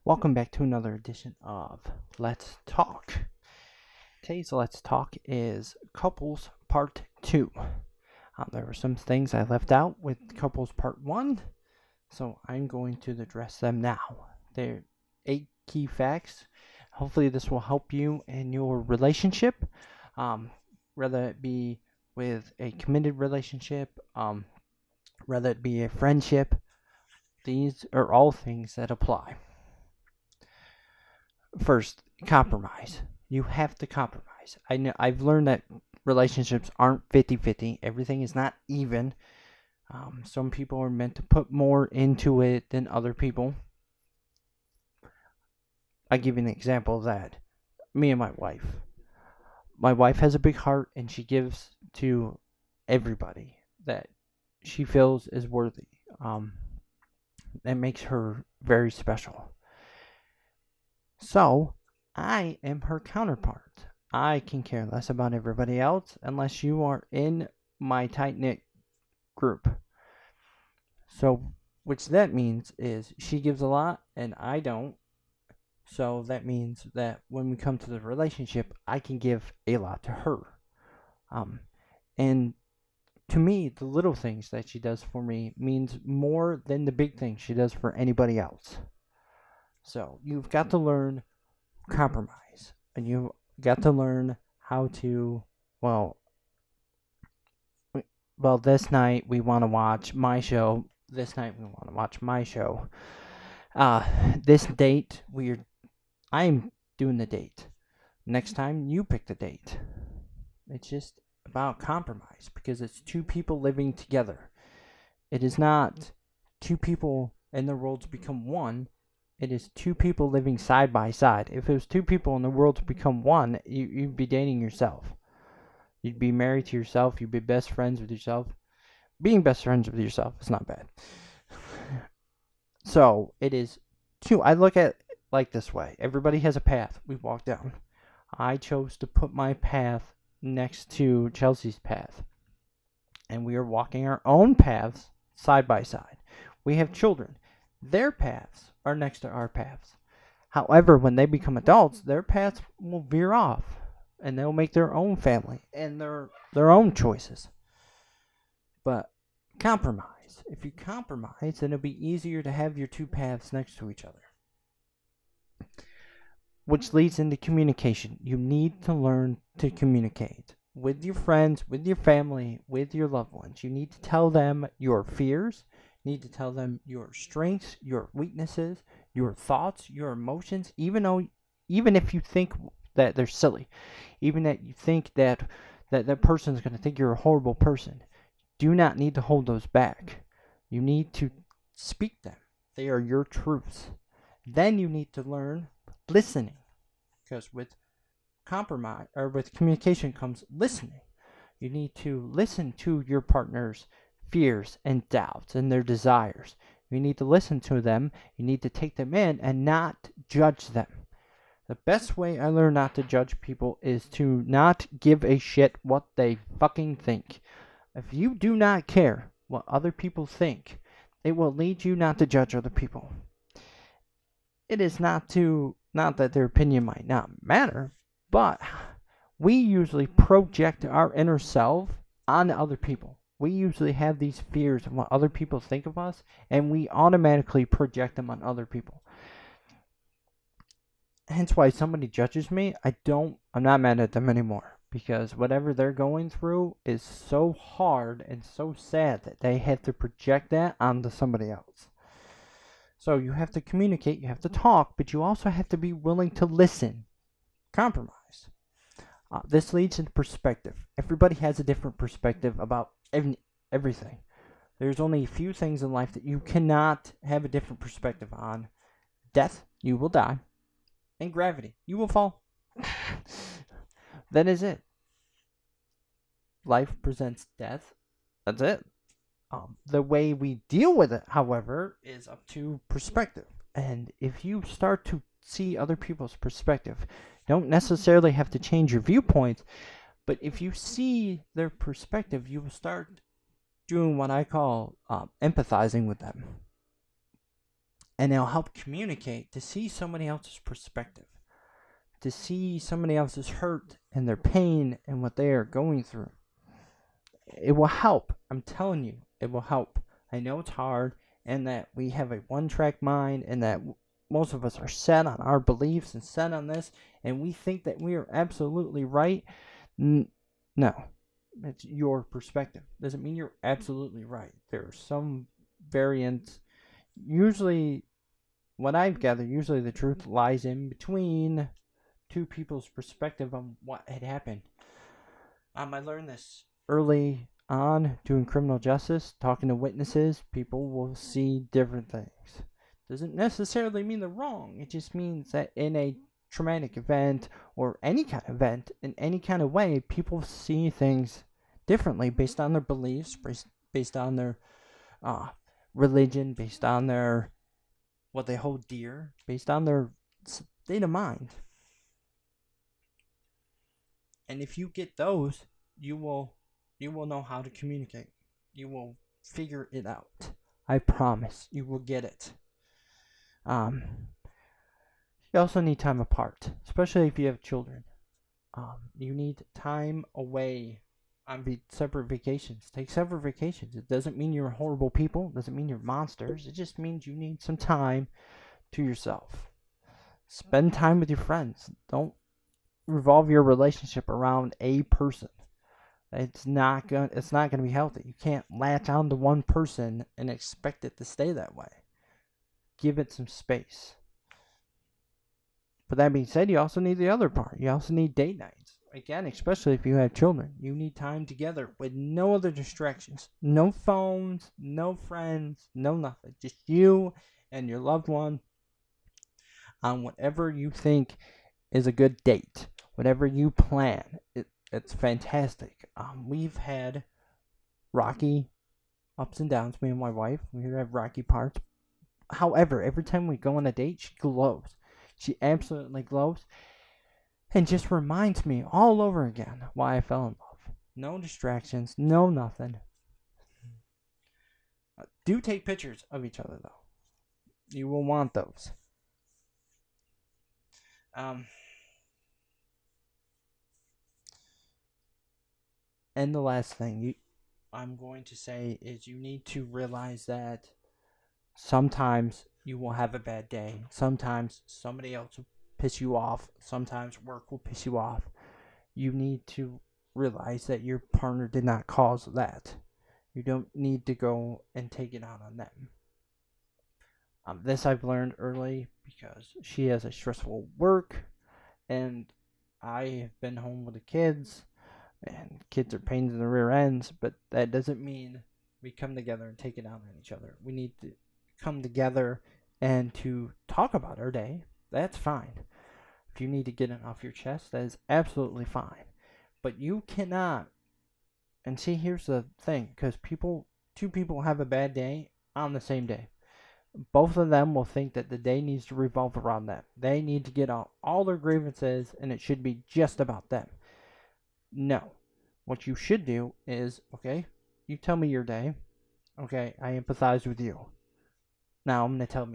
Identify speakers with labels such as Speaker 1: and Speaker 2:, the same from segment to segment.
Speaker 1: Welcome back to another edition of Let's Talk. Today's Let's Talk is Couples Part 2. There were some things I left out with Couples Part 1, so I'm going to address them now. They're 8 key facts. Hopefully this will help you in your relationship, whether it be with a committed relationship, whether it be a friendship. These are all things that apply. First, compromise. You have to compromise. I've learned that relationships aren't 50-50. Everything is not even. Some people are meant to put more into it than other people. I'll give you an example of that. Me and my wife. My wife has a big heart and she gives to everybody that she feels is worthy. That makes her very special. So, I am her counterpart. I can care less about everybody else unless you are in my tight-knit group. So, which that means is she gives a lot and I don't. So that means that when we come to the relationship, I can give a lot to her. And to me, the little things that she does for me means more than the big things she does for anybody else. So you've got to learn compromise, and you got to learn how to, this night we want to watch my show. This night we want to watch my show. This date I'm doing the date. Next time you pick the date. It's just about compromise because it's two people living together. It is not two people and their worlds become one. It is two people living side by side. If it was two people in the world to become one, you'd be dating yourself. You'd be married to yourself. You'd be best friends with yourself. Being best friends with yourself is not bad. So it is two. I look at it like this way. Everybody has a path we walk down. I chose to put my path next to Chelsea's path. And we are walking our own paths side by side. We have children. Their paths are next to our paths. However, when they become adults, their paths will veer off and they'll make their own family and their own choices. But compromise. If you compromise, then it'll be easier to have your two paths next to each other. Which leads into communication. You need to learn to communicate with your friends, with your family, with your loved ones. You need to tell them your fears. You need to tell them your strengths, your weaknesses, your thoughts, your emotions, even if you think that they're silly, even that you think that person is going to think you're a horrible person. Do not need to hold those back. You need to speak them. They are your truths. Then you need to learn listening, because with compromise or with communication comes listening. You need to listen to your partner's fears and doubts and their desires. You need to listen to them. You need to take them in and not judge them. The best way I learn not to judge people is to not give a shit what they fucking think. If you do not care what other people think, it will lead you not to judge other people. It is not that their opinion might not matter, but we usually project our inner self on other people. We usually have these fears of what other people think of us, and we automatically project them on other people. Hence why somebody judges me, I'm not mad at them anymore, because whatever they're going through is so hard and so sad that they have to project that onto somebody else. So you have to communicate, you have to talk, but you also have to be willing to listen. Compromise. This leads into perspective. Everybody has a different perspective about everything. There's only a few things in life that you cannot have a different perspective on. Death, you will die. And gravity, you will fall. That is it. Life presents death. That's it. The way we deal with it, however, is up to perspective. And if you start to see other people's perspective, you don't necessarily have to change your viewpoints, but if you see their perspective, you will start doing what I call empathizing with them. And it'll help communicate to see somebody else's perspective, to see somebody else's hurt and their pain and what they are going through. It will help. I'm telling you, it will help. I know it's hard, and that we have a one-track mind, and that most of us are set on our beliefs and set on this, and we think that we are absolutely right. No, it's your perspective. Doesn't mean you're absolutely right. There are some variants. Usually, what I've gathered, usually the truth lies in between two people's perspective on what had happened. I learned this early on doing criminal justice, talking to witnesses. People will see different things. Doesn't necessarily mean they're wrong. It just means that in a traumatic event or any kind of event, in any kind of way, people see things differently based on their beliefs, based on their religion, based on their what they hold dear, based on their state of mind. And if you get those, you will know how to communicate. You will figure it out. I promise you will get it. You also need time apart, especially if you have children. You need time away on separate vacations. Take separate vacations. It doesn't mean you're horrible people. It doesn't mean you're monsters. It just means you need some time to yourself. Spend time with your friends. Don't revolve your relationship around a person. It's not gonna be healthy. You can't latch on to one person and expect it to stay that way. Give it some space. But that being said, you also need the other part. You also need date nights. Again, especially if you have children, you need time together with no other distractions. No phones, no friends, no nothing. Just you and your loved one on whatever you think is a good date. Whatever you plan. It's fantastic. We've had rocky ups and downs, me and my wife. We have rocky parts. However, every time we go on a date, she glows. She absolutely glows. And just reminds me all over again why I fell in love. No distractions, no nothing. Do take pictures of each other, though. You will want those. And the last thing I'm going to say is you need to realize that sometimes you will have a bad day. Sometimes somebody else will piss you off. Sometimes work will piss you off. You need to realize that your partner did not cause that. You don't need to go and take it out on them. This I've learned early because she has a stressful work, and I have been home with the kids, and kids are pains in the rear ends, but that doesn't mean we come together and take it out on each other. We need to come together and to talk about our day. That's fine. If you need to get it off your chest, that is absolutely fine. But you cannot, and see, here's the thing, because two people have a bad day on the same day. Both of them will think that the day needs to revolve around them. They need to get out all their grievances, and it should be just about them. No. What you should do is, okay, you tell me your day. Okay, I empathize with you. Now I'm going to tell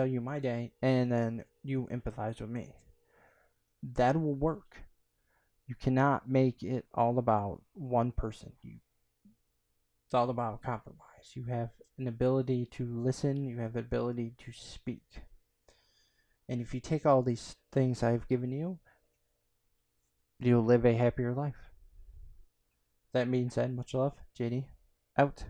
Speaker 1: you my day, and then you empathize with me. That will work. You cannot make it all about one person. It's all about compromise. You have an ability to listen. You have an ability to speak. And if you take all these things I've given you, you'll live a happier life. That being said, much love. JD, out.